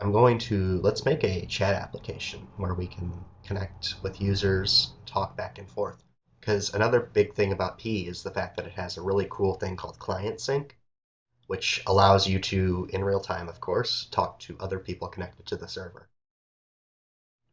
let's make a chat application where we can connect with users, talk back and forth. Because another big thing about P is the fact that it has a really cool thing called client sync, which allows you to, in real time, of course, talk to other people connected to the server.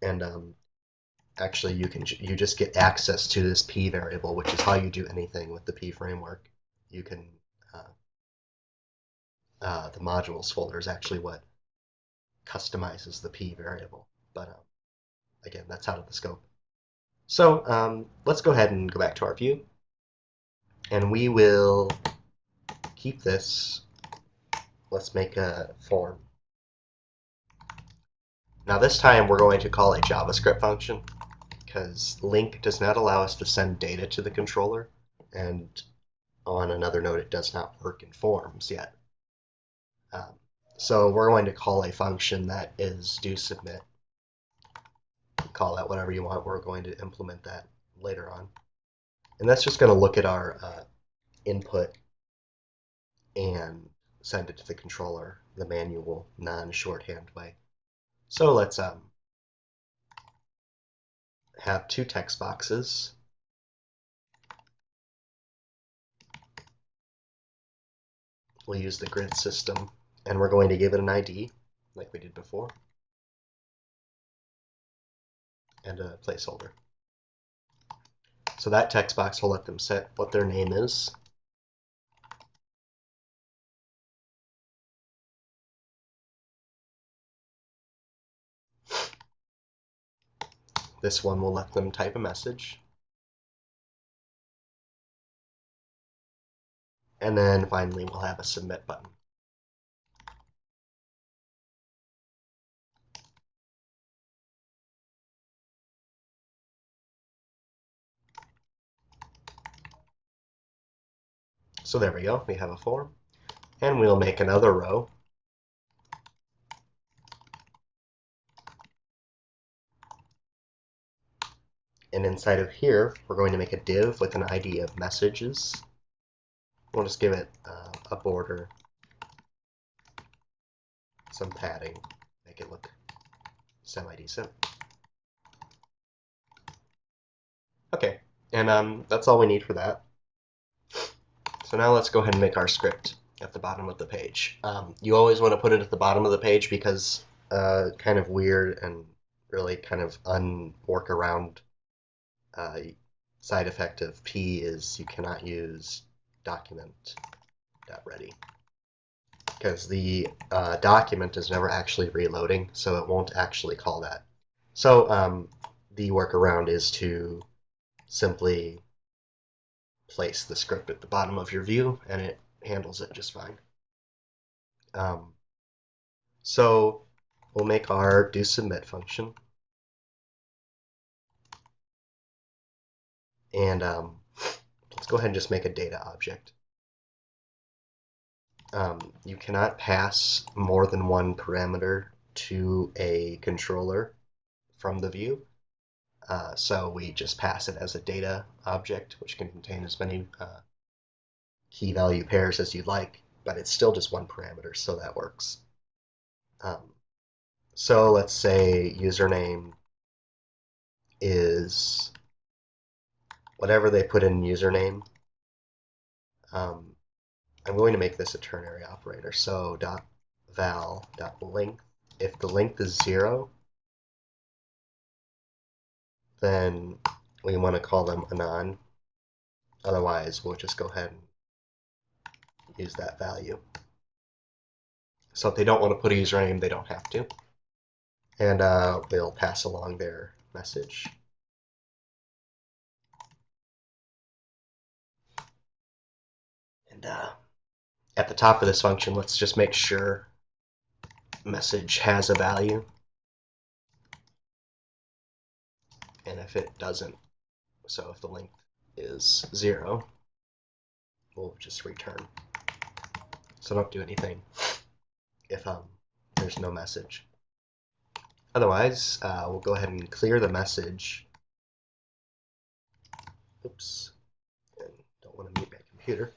And actually, you just get access to this P variable, which is how you do anything with the P framework. You can the modules folder is actually what customizes the P variable, but again, that's out of the scope. So let's go ahead and go back to our view, and we will keep this. Let's make a form. Now this time we're going to call a JavaScript function because link does not allow us to send data to the controller, and on another note, it does not work in forms yet. Um, so we're going to call a function that is doSubmit. Call that whatever you want. We're going to implement that later on. And that's just going to look at our input and send it to the controller the manual, non-shorthand way. So let's have two text boxes. We'll use the grid system, and we're going to give it an ID, like we did before, and a placeholder. So that text box will let them set what their name is. This one will let them type a message. And then finally we'll have a submit button. So there we go, we have a form. And we'll make another row. And inside of here, we're going to make a div with an ID of messages. We'll just give it a border, some padding, make it look semi-decent. Okay, and that's all we need for that. So now let's go ahead and make our script at the bottom of the page. You always want to put it at the bottom of the page because kind of weird and really kind of unworkaround side effect of P is you cannot use document.ready because the document is never actually reloading, so it won't actually call that. So the workaround is to simply place the script at the bottom of your view, and it handles it just fine. So we'll make our doSubmit function, and let's go ahead and just make a data object. You cannot pass more than one parameter to a controller from the view. So we just pass it as a data object, which can contain as many key value pairs as you'd like, but it's still just one parameter, so that works. So let's say username is whatever they put in username. I'm going to make this a ternary operator, so .val.length. If the length is 0, then we want to call them anon. Otherwise, we'll just go ahead and use that value. So if they don't want to put a username, they don't have to. And we'll pass along their message. And at the top of this function, let's just make sure message has a value. And if it doesn't, so if the length is 0, we'll just return. So don't do anything if there's no message. Otherwise, we'll go ahead and clear the message. Oops, and don't want to mute my computer.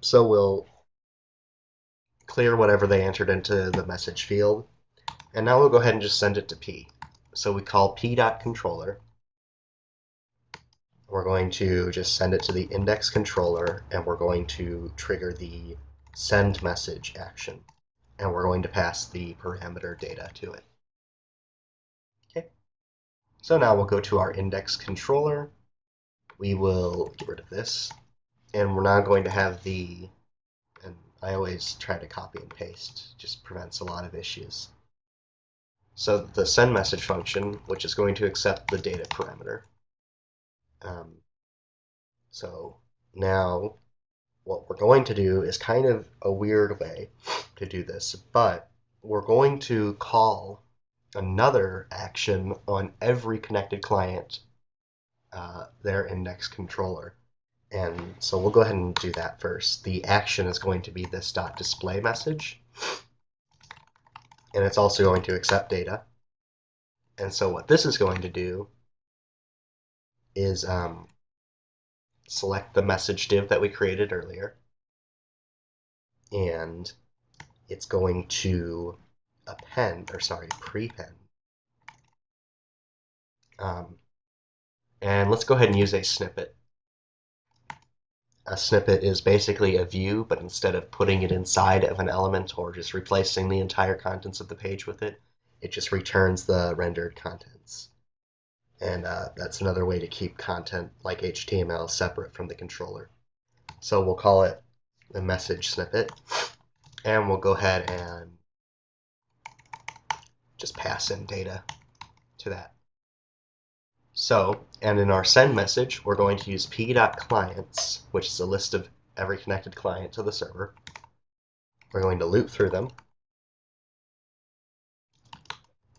So we'll clear whatever they entered into the message field. And now we'll go ahead and just send it to P. So we call p.controller. We're going to just send it to the index controller, and we're going to trigger the send message action. And we're going to pass the parameter data to it. Okay. So now we'll go to our index controller. We will get rid of this. And we're now going to have the, and I always try to copy and paste, it just prevents a lot of issues. So the send message function, which is going to accept the data parameter. So now what we're going to do is kind of a weird way to do this, but we're going to call another action on every connected client, their index controller. And so we'll go ahead and do that first. The action is going to be this .display message, and it's also going to accept data. And so what this is going to do is select the message div that we created earlier, and it's going to prepend. And let's go ahead and use a snippet. A snippet is basically a view, but instead of putting it inside of an element or just replacing the entire contents of the page with it, it just returns the rendered contents. And that's another way to keep content like HTML separate from the controller. So we'll call it a message snippet, and we'll go ahead and just pass in data to that. So, and in our send message, we're going to use p.clients, which is a list of every connected client to the server. We're going to loop through them.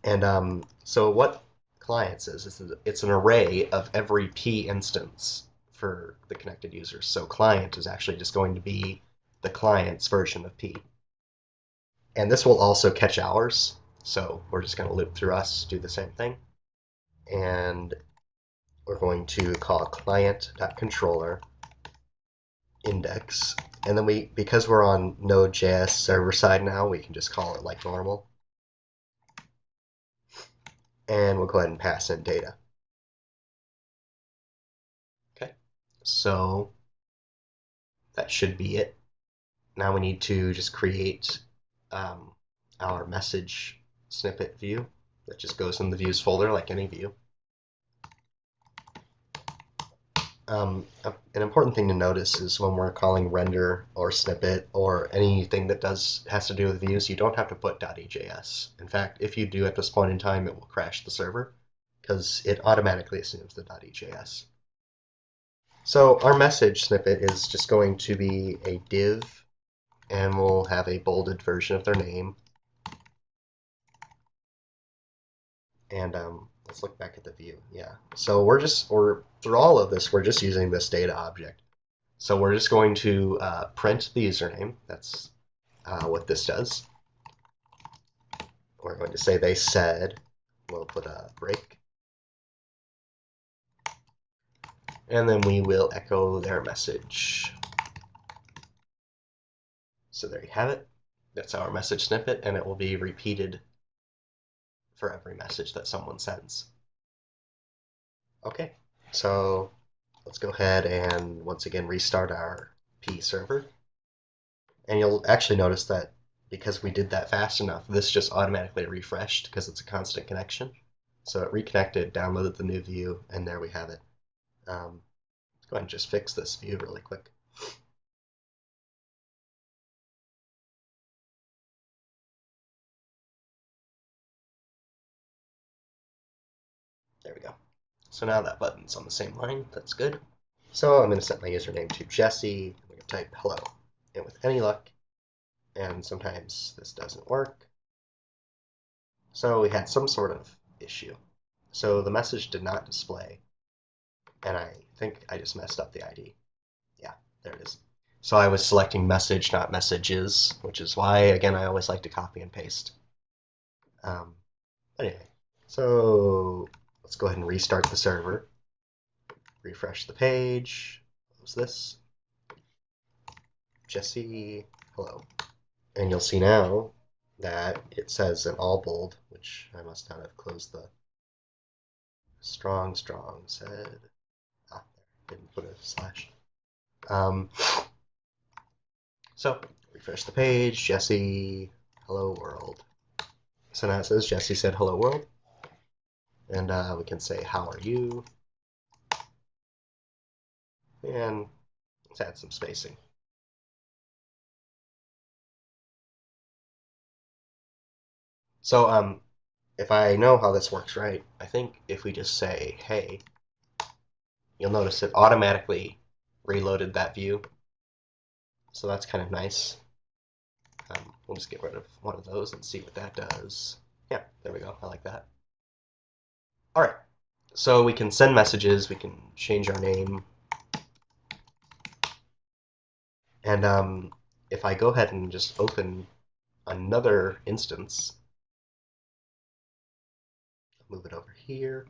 And so what clients is it's an array of every p instance for the connected users. So client is actually just going to be the client's version of p. And this will also catch ours. So we're just going to loop through us, do the same thing. And we're going to call client.controller index. And then because we're on Node.js server side now, we can just call it like normal. And we'll go ahead and pass in data. Okay, so that should be it. Now we need to just create our message snippet view that just goes in the views folder like any view. An important thing to notice is when we're calling render or snippet or anything that has to do with views, you don't have to put .ejs. In fact, if you do at this point in time, it will crash the server because it automatically assumes the .ejs. So our message snippet is just going to be a div, and we'll have a bolded version of their name. And let's look back at the view. Yeah. So through all of this, we're just using this data object. So we're just going to print the username. That's what this does. We're going to say they said. We'll put a break. And then we will echo their message. So there you have it. That's our message snippet, and it will be repeated for every message that someone sends. Okay, so let's go ahead and once again restart our P server. And you'll actually notice that because we did that fast enough, this just automatically refreshed because it's a constant connection. So it reconnected, downloaded the new view, and there we have it. Let's go ahead and just fix this view really quick. There we go. So now that button's on the same line. That's good. So I'm going to set my username to Jesse. I'm going to type hello. And with any luck, and sometimes this doesn't work, so we had some sort of issue. So the message did not display, and I think I just messed up the ID. Yeah, there it is. So I was selecting message, not messages, which is why, again, I always like to copy and paste. Anyway, so let's go ahead and restart the server. Refresh the page. Close this. Jesse, hello. And you'll see now that it says in all bold, which I must not have closed the strong said. Ah, there, didn't put a slash. Um, so refresh the page, Jesse, hello world. So now it says Jesse said hello world. And we can say, how are you? And let's add some spacing. So if I know how this works right, I think if we just say, hey, you'll notice it automatically reloaded that view. So that's kind of nice. We'll just get rid of one of those and see what that does. Yeah, there we go. I like that. All right. So we can send messages. We can change our name. And if I go ahead and just open another instance, move it over here.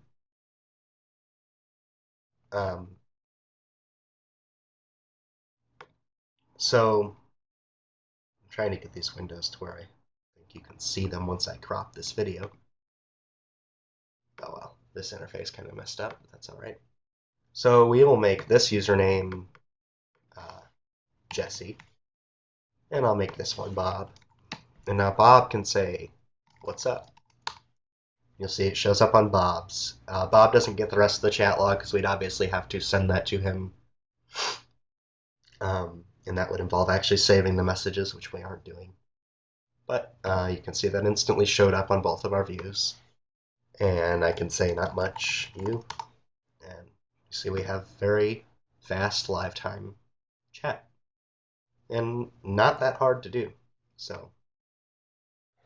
Um, so I'm trying to get these windows to where I think you can see them once I crop this video. Oh well, this interface kind of messed up, but that's all right. So we will make this username Jesse, and I'll make this one Bob. And now Bob can say, what's up? You'll see it shows up on Bob's. Bob doesn't get the rest of the chat log because we'd obviously have to send that to him. And that would involve actually saving the messages, which we aren't doing. But you can see that instantly showed up on both of our views. And I can say not much, you. And you see we have very fast live time chat. And not that hard to do. So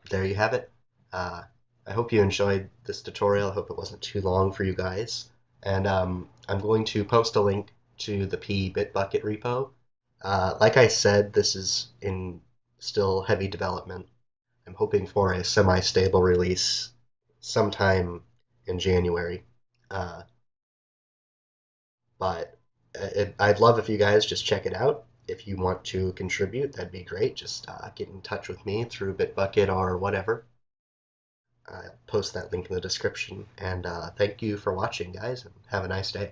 there you have it. I hope you enjoyed this tutorial. I hope it wasn't too long for you guys. And I'm going to post a link to the Bitbucket repo. Like I said, this is in still heavy development. I'm hoping for a semi-stable release sometime in January. But I'd love if you guys just check it out. If you want to contribute, that'd be great. Just get in touch with me through Bitbucket or whatever. I'll post that link in the description. And thank you for watching, guys, and have a nice day.